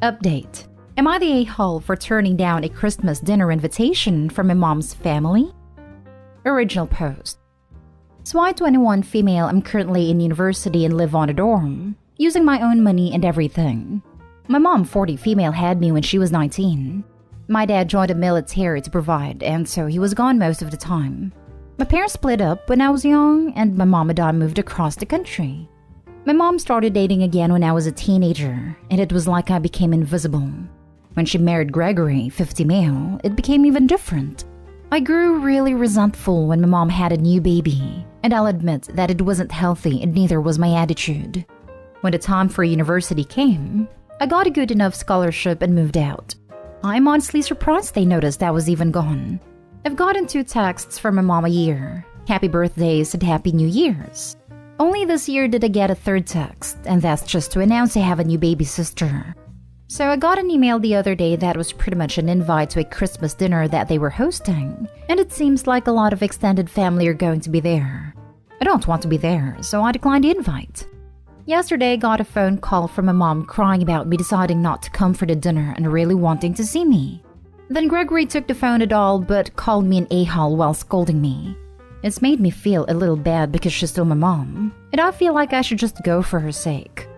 Update. Am I the a-hole for turning down a Christmas dinner invitation from my mom's family? Original post. So I, 21 female, am currently in university and live on a dorm, using my own money and everything. My mom, 40 female, had me when she was 19. My dad joined the military to provide, and so he was gone most of the time. My parents split up when I was young, and my mom and I moved across the country. My mom started dating again when I was a teenager, and it was like I became invisible. When she married Gregory, 50 male, it became even different. I grew really resentful when my mom had a new baby, and I'll admit that it wasn't healthy and neither was my attitude. When the time for university came, I got a good enough scholarship and moved out. I'm honestly surprised they noticed I was even gone. I've gotten 2 texts from my mom a year. Happy birthdays and Happy New Year's. Only this year did I get a 3rd text, and that's just to announce I have a new baby sister. So I got an email the other day that was pretty much an invite to a Christmas dinner that they were hosting, and it seems like a lot of extended family are going to be there. I don't want to be there, so I declined the invite. Yesterday, I got a phone call from my mom crying about me deciding not to come for the dinner and really wanting to see me. Then Gregory took the phone at all but called me an a-hole while scolding me. It's made me feel a little bad because she's still my mom, and I feel like I should just go for her sake.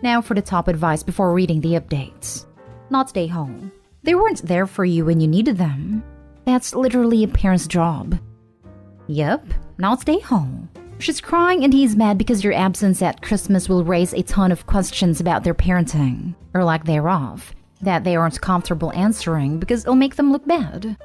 Now for the top advice before reading the updates. Not stay home. They weren't there for you when you needed them. That's literally a parent's job. Yep, not stay home. She's crying and he's mad because your absence at Christmas will raise a ton of questions about their parenting, or lack thereof, that they aren't comfortable answering because it'll make them look bad.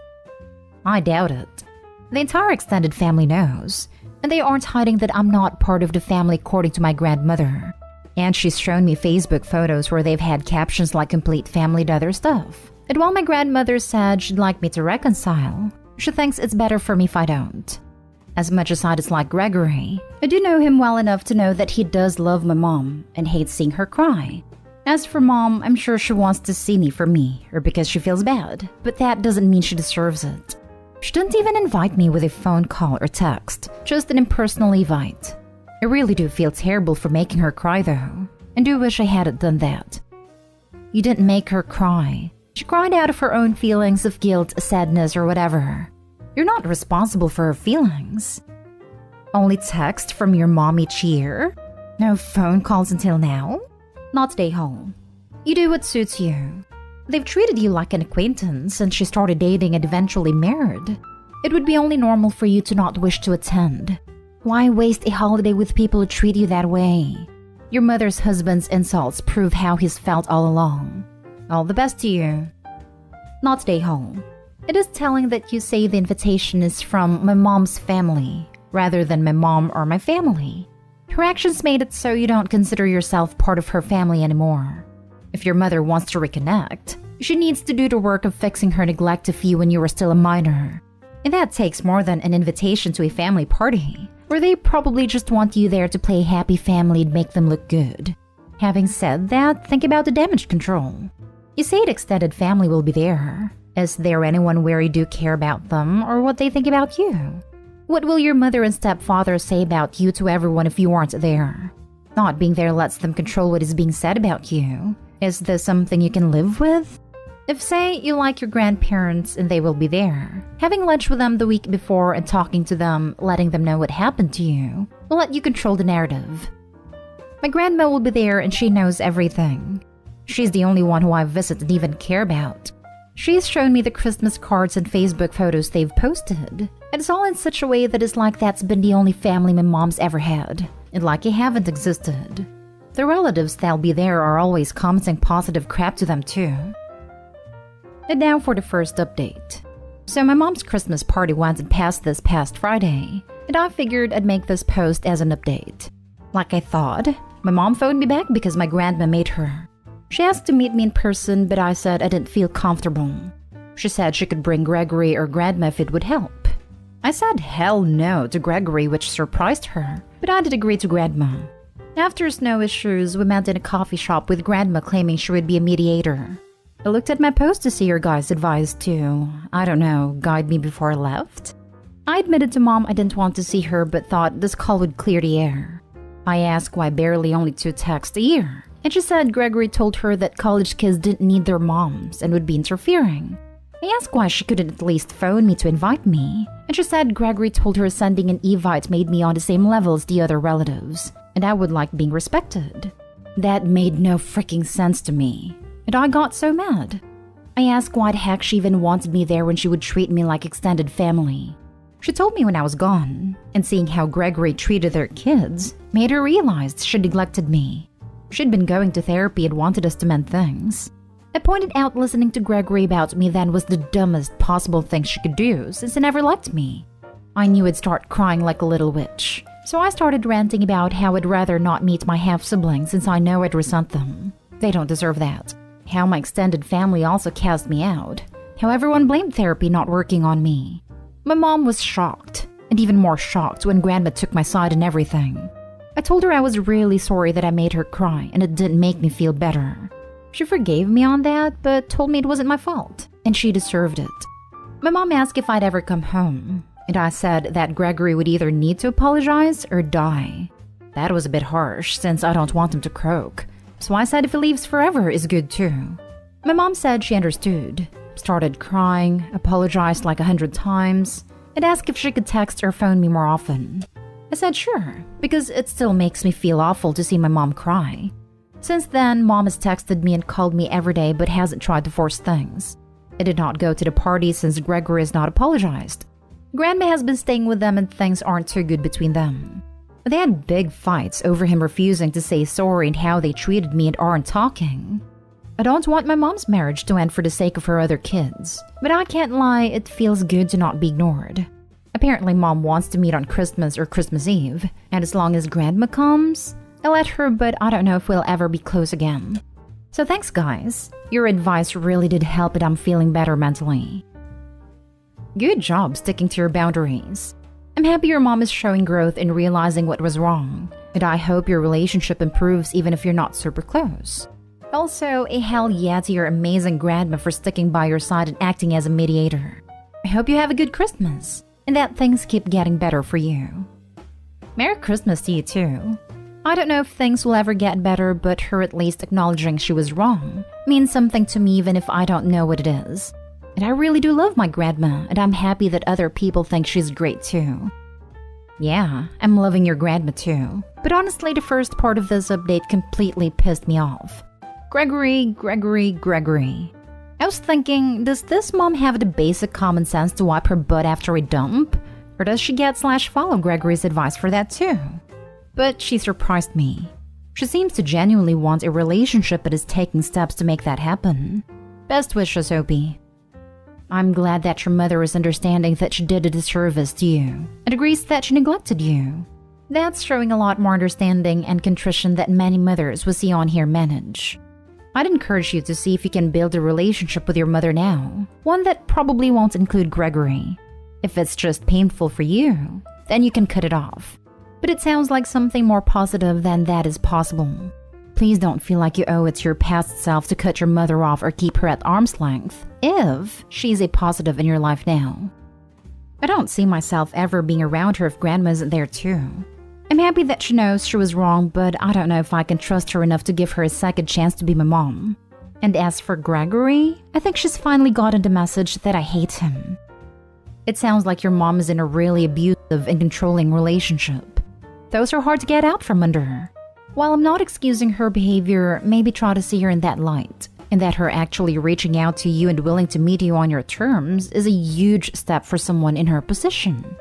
I doubt it. The entire extended family knows, and they aren't hiding that I'm not part of the family according to my grandmother. And she's shown me Facebook photos where they've had captions like complete family to other stuff. And while my grandmother said she'd like me to reconcile, she thinks it's better for me if I don't. As much as I dislike Gregory, I do know him well enough to know that he does love my mom and hates seeing her cry. As for mom, I'm sure she wants to see me for me or because she feels bad, but that doesn't mean she deserves it. She didn't even invite me with a phone call or text, just an impersonal invite. I really do feel terrible for making her cry though, and do wish I hadn't done that. You didn't make her cry. She cried out of her own feelings of guilt, sadness, or whatever. You're not responsible for her feelings. Only text from your mom each year? No phone calls until now? Not stay home. You do what suits you. They've treated you like an acquaintance since she started dating and eventually married. It would be only normal for you to not wish to attend. Why waste a holiday with people who treat you that way? Your mother's husband's insults prove how he's felt all along. All the best to you. Not stay home. It is telling that you say the invitation is from my mom's family, rather than my mom or my family. Her actions made it so you don't consider yourself part of her family anymore. If your mother wants to reconnect, she needs to do the work of fixing her neglect of you when you were still a minor. And that takes more than an invitation to a family party, where they probably just want you there to play a happy family and make them look good. Having said that, think about the damage control. You say the extended family will be there. Is there anyone where you do care about them or what they think about you? What will your mother and stepfather say about you to everyone if you aren't there? Not being there lets them control what is being said about you. Is this something you can live with? If, say, you like your grandparents and they will be there, having lunch with them the week before and talking to them, letting them know what happened to you, will let you control the narrative. My grandma will be there and she knows everything. She's the only one who I visit and even care about. She's shown me the Christmas cards and Facebook photos they've posted. And it's all in such a way that it's like that's been the only family my mom's ever had, and like you haven't existed. The relatives that'll be there are always commenting positive crap to them too. And now for the first update. So my mom's Christmas party went and passed this past Friday, and I figured I'd make this post as an update. Like I thought, my mom phoned me back because my grandma made her. She asked to meet me in person, but I said I didn't feel comfortable. She said she could bring Gregory or Grandma if it would help. I said hell no to Gregory, which surprised her, but I did agree to Grandma. After no issues, we met in a coffee shop with Grandma claiming she would be a mediator. I looked at my post to see your guys' advice to, I don't know, guide me before I left. I admitted to Mom I didn't want to see her but thought this call would clear the air. I asked why barely only 2 texts a year. And she said Gregory told her that college kids didn't need their moms and would be interfering. I asked why she couldn't at least phone me to invite me, and she said Gregory told her sending an invite made me on the same level as the other relatives, and I would like being respected. That made no freaking sense to me, and I got so mad. I asked why the heck she even wanted me there when she would treat me like extended family. She told me when I was gone, and seeing how Gregory treated their kids made her realize she neglected me. She'd been going to therapy and wanted us to mend things. I pointed out listening to Gregory about me then was the dumbest possible thing she could do since he never liked me. I knew I'd start crying like a little witch, so I started ranting about how I'd rather not meet my half-siblings since I know I'd resent them. They don't deserve that. How my extended family also cast me out. How everyone blamed therapy not working on me. My mom was shocked, and even more shocked when Grandma took my side and everything. I told her I was really sorry that I made her cry and it didn't make me feel better. She forgave me on that, but told me it wasn't my fault, and she deserved it. My mom asked if I'd ever come home, and I said that Gregory would either need to apologize or die. That was a bit harsh since I don't want him to croak, so I said if he leaves forever is good too. My mom said she understood, started crying, apologized like 100 times, and asked if she could text or phone me more often. I said sure, because it still makes me feel awful to see my mom cry. Since then, Mom has texted me and called me every day but hasn't tried to force things. I did not go to the party since Gregory has not apologized. Grandma has been staying with them and things aren't too good between them. They had big fights over him refusing to say sorry and how they treated me and aren't talking. I don't want my mom's marriage to end for the sake of her other kids, but I can't lie, it feels good to not be ignored. Apparently Mom wants to meet on Christmas or Christmas Eve, and as long as Grandma comes, I'll let her, but I don't know if we'll ever be close again. So thanks guys, your advice really did help and I'm feeling better mentally. Good job sticking to your boundaries. I'm happy your mom is showing growth and realizing what was wrong, and I hope your relationship improves even if you're not super close. Also, a hell yeah to your amazing grandma for sticking by your side and acting as a mediator. I hope you have a good Christmas, and that things keep getting better for you. Merry Christmas to you too. I don't know if things will ever get better, but her at least acknowledging she was wrong means something to me even if I don't know what it is. And I really do love my grandma, and I'm happy that other people think she's great too. Yeah, I'm loving your grandma too. But honestly, the first part of this update completely pissed me off. Gregory. I was thinking, does this mom have the basic common sense to wipe her butt after a dump? Or does she get / follow Gregory's advice for that too? But she surprised me. She seems to genuinely want a relationship but is taking steps to make that happen. Best wishes, Opie. I'm glad that your mother is understanding that she did a disservice to you and agrees that she neglected you. That's showing a lot more understanding and contrition that many mothers we see on here manage. I'd encourage you to see if you can build a relationship with your mother now, one that probably won't include Gregory. If it's just painful for you, then you can cut it off. But it sounds like something more positive than that is possible. Please don't feel like you owe it to your past self to cut your mother off or keep her at arm's length, if she's a positive in your life now. I don't see myself ever being around her if Grandma isn't there too. I'm happy that she knows she was wrong, but I don't know if I can trust her enough to give her a second chance to be my mom. And as for Gregory, I think she's finally gotten the message that I hate him. It sounds like your mom is in a really abusive and controlling relationship. Those are hard to get out from under her. While I'm not excusing her behavior, maybe try to see her in that light, and that her actually reaching out to you and willing to meet you on your terms is a huge step for someone in her position.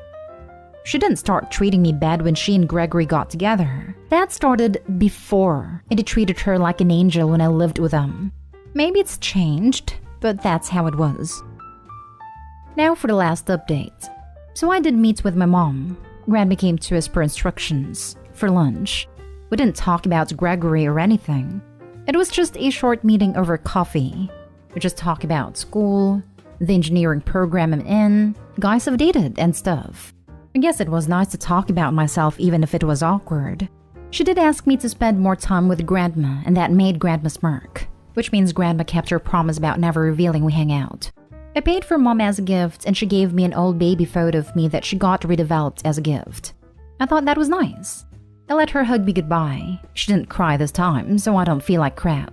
She didn't start treating me bad when she and Gregory got together. That started before, and he treated her like an angel when I lived with them. Maybe it's changed, but that's how it was. Now for the last update. So I did meet with my mom. Grandma came to us per instructions, for lunch. We didn't talk about Gregory or anything. It was just a short meeting over coffee. We just talked about school, the engineering program I'm in, guys I've dated, and stuff. I guess it was nice to talk about myself even if it was awkward. She did ask me to spend more time with Grandma, and that made Grandma smirk, which means Grandma kept her promise about never revealing we hang out. I paid for Mom as a gift, and she gave me an old baby photo of me that she got redeveloped as a gift. I thought that was nice. I let her hug me goodbye. She didn't cry this time, so I don't feel like crap.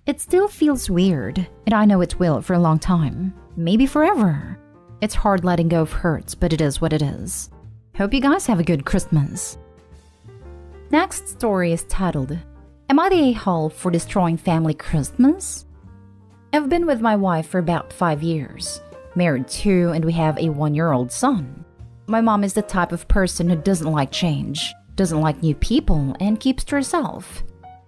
It still feels weird, and I know it will for a long time. Maybe forever. It's hard letting go of hurts, but it is what it is. Hope you guys have a good Christmas. Next story is titled, Am I the a-hole for destroying family Christmas? I've been with my wife for about 5 years, married too, and we have a 1-year-old son. My mom is the type of person who doesn't like change, doesn't like new people, and keeps to herself.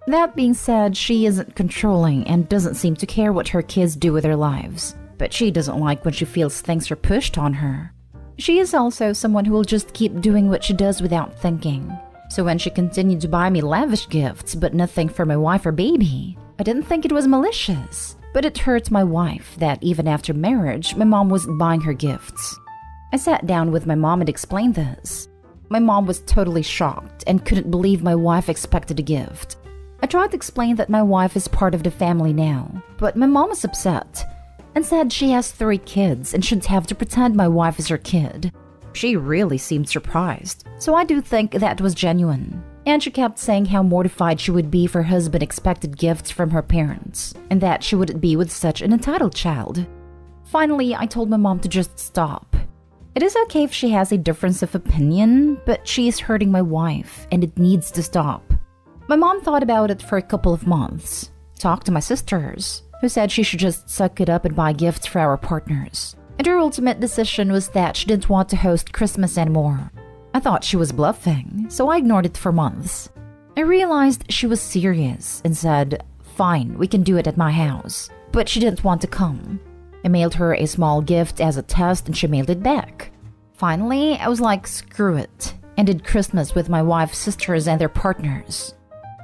That being said, she isn't controlling and doesn't seem to care what her kids do with their lives, but she doesn't like when she feels things are pushed on her. She is also someone who will just keep doing what she does without thinking. So when she continued to buy me lavish gifts but nothing for my wife or baby, I didn't think it was malicious. But it hurt my wife that even after marriage, my mom wasn't buying her gifts. I sat down with my mom and explained this. My mom was totally shocked and couldn't believe my wife expected a gift. I tried to explain that my wife is part of the family now, but my mom was upset and said she has 3 kids and shouldn't have to pretend my wife is her kid. She really seemed surprised, so I do think that was genuine. And she kept saying how mortified she would be if her husband expected gifts from her parents, and that she wouldn't be with such an entitled child. Finally, I told my mom to just stop. It is okay if she has a difference of opinion, but she is hurting my wife, and it needs to stop. My mom thought about it for a couple of months, talked to my sisters, who said she should just suck it up and buy gifts for our partners. And her ultimate decision was that she didn't want to host Christmas anymore. I thought she was bluffing, so I ignored it for months. I realized she was serious and said, fine, we can do it at my house. But she didn't want to come. I mailed her a small gift as a test and she mailed it back. Finally, I was like, screw it, and did Christmas with my wife's sisters and their partners.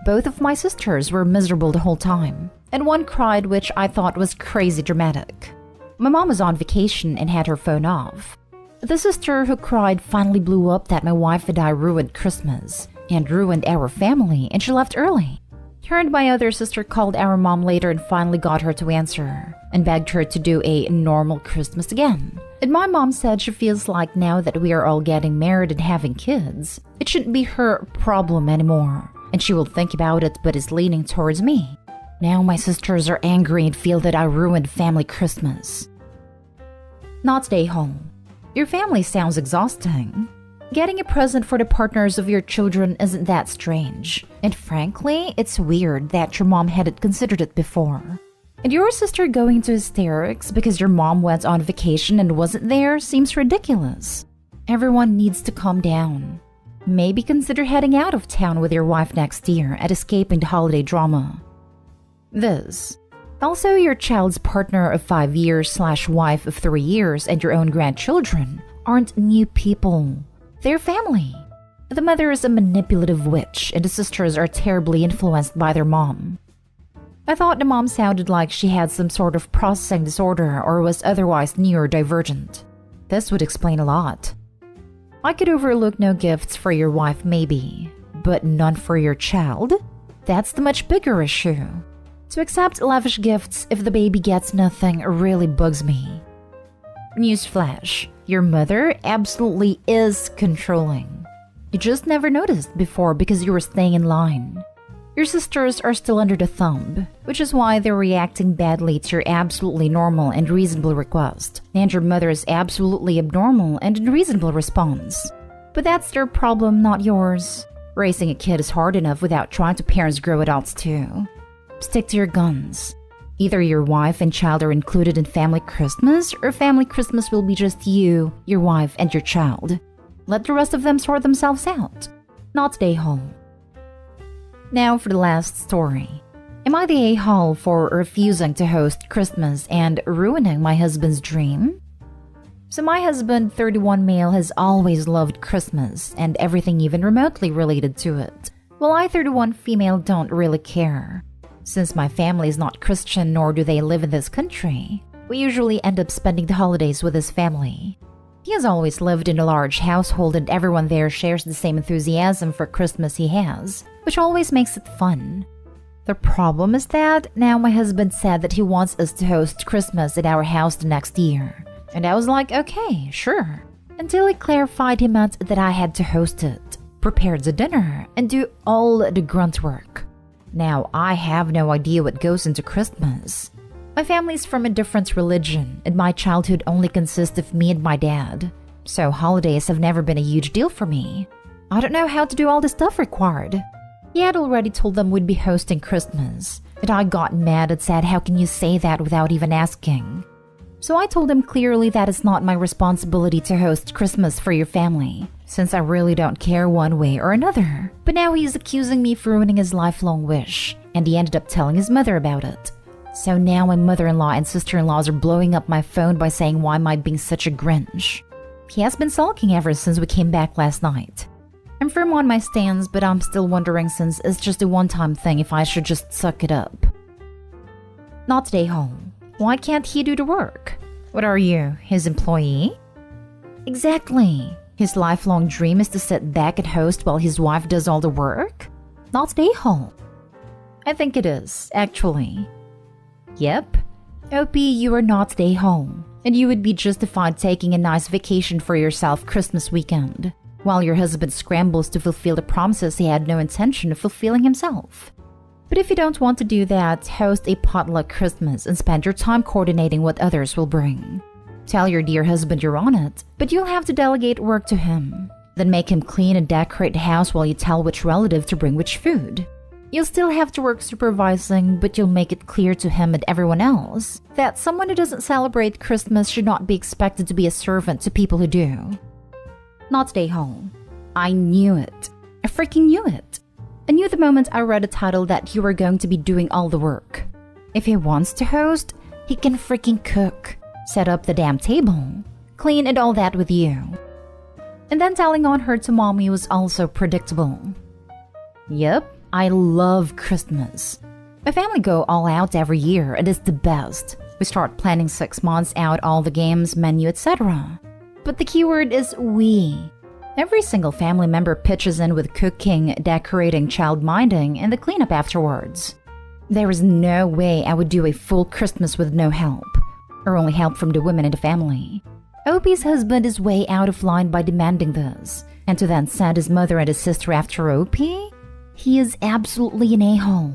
Both of my sisters were miserable the whole time, and one cried, which I thought was crazy dramatic. My mom was on vacation and had her phone off. The sister who cried finally blew up that my wife and I ruined Christmas and ruined our family, and she left early. Her and my other sister called our mom later and finally got her to answer and begged her to do a normal Christmas again. And my mom said she feels like now that we are all getting married and having kids, it shouldn't be her problem anymore, and she will think about it but is leaning towards me. Now my sisters are angry and feel that I ruined family Christmas. Not stay home. Your family sounds exhausting. Getting a present for the partners of your children isn't that strange. And frankly, it's weird that your mom hadn't considered it before. And your sister going into hysterics because your mom went on vacation and wasn't there seems ridiculous. Everyone needs to calm down. Maybe consider heading out of town with your wife next year and escaping the holiday drama. This. Also, your child's partner of 5 years / wife of 3 years and your own grandchildren aren't new people. They're family. The mother is a manipulative witch and the sisters are terribly influenced by their mom. I thought the mom sounded like she had some sort of processing disorder or was otherwise neurodivergent. This would explain a lot. I could overlook no gifts for your wife maybe, but none for your child? That's the much bigger issue. To accept lavish gifts if the baby gets nothing really bugs me. Newsflash, your mother absolutely is controlling. You just never noticed before because you were staying in line. Your sisters are still under the thumb, which is why they're reacting badly to your absolutely normal and reasonable request, and your mother's absolutely abnormal and unreasonable response. But that's their problem, not yours. Raising a kid is hard enough without trying to parents grow adults too. Stick to your guns. Either your wife and child are included in family Christmas, or family Christmas will be just you, your wife, and your child. Let the rest of them sort themselves out. Not stay home. Now for the last story. Am I the a-hole for refusing to host Christmas and ruining my husband's dream? So my husband, 31 male, has always loved Christmas and everything even remotely related to it, while I, 31 female, don't really care. Since my family is not Christian nor do they live in this country, we usually end up spending the holidays with his family. He has always lived in a large household and everyone there shares the same enthusiasm for Christmas he has, which always makes it fun. The problem is that now my husband said that he wants us to host Christmas at our house the next year. And I was like, okay, sure. Until he clarified he meant that I had to host it. prepare the dinner, and do all the grunt work. Now, I have no idea what goes into Christmas. My family's from a different religion, and my childhood only consists of me and my dad. So holidays have never been a huge deal for me. I don't know how to do all the stuff required. He had already told them we'd be hosting Christmas, and I got mad and said, how can you say that without even asking? So I told him clearly that it's not my responsibility to host Christmas for your family, since I really don't care one way or another. But now he's accusing me of ruining his lifelong wish, and he ended up telling his mother about it. So now my mother-in-law and sister-in-laws are blowing up my phone by saying why am I being such a Grinch. He has been sulking ever since we came back last night. I'm firm on my stance, but I'm still wondering since it's just a one-time thing if I should just suck it up. Not today, home. Why can't he do the work? What are you, his employee? Exactly. His lifelong dream is to sit back and host while his wife does all the work? Not today, home. I think it is, actually. Yep. OP, you are not stay home, and you would be justified taking a nice vacation for yourself Christmas weekend, while your husband scrambles to fulfill the promises he had no intention of fulfilling himself. But if you don't want to do that, host a potluck Christmas and spend your time coordinating what others will bring. Tell your dear husband you're on it, but you'll have to delegate work to him. Then make him clean and decorate the house while you tell which relative to bring which food. You'll still have to work supervising, but you'll make it clear to him and everyone else that someone who doesn't celebrate Christmas should not be expected to be a servant to people who do. Not stay home. I knew it. I freaking knew it. I knew the moment I read a title that you were going to be doing all the work. If he wants to host, he can freaking cook, set up the damn table, clean and all that with you. And then telling on her to mommy was also predictable. Yep. I love Christmas. My family go all out every year and it's the best. We start planning 6 months out all the games, menu, etc. But the keyword is we. Every single family member pitches in with cooking, decorating, child-minding, and the cleanup afterwards. There is no way I would do a full Christmas with no help, or only help from the women in the family. Opie's husband is way out of line by demanding this, and to then send his mother and his sister after Opie? He is absolutely an a-hole.